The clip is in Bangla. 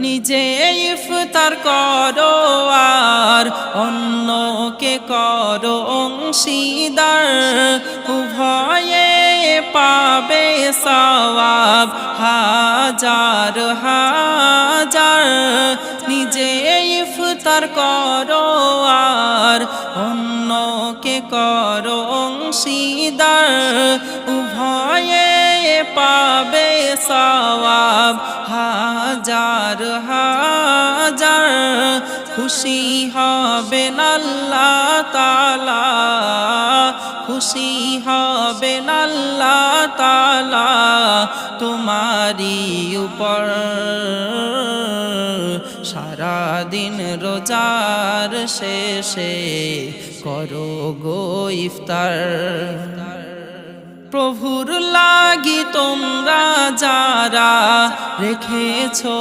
নিজে ইফতার করো আর অন্যকে করো অংশীদার, উভয়ে পাবে সওয়াব হাজার হাজার। নিজে ইফতার করো আর অন্যকে করো অংশীদার, উভয়ে পাবে সওয়াব হাজার হাজার। খুশি হবেন আল্লাহ তাআলা, খুশি হবেন আল্লাহ তাআলা তোমারি উপর। সারাদিন রোজার শেষে করো গো ইফতার। প্রভুর লাগি তোমরা যারা রেখেছো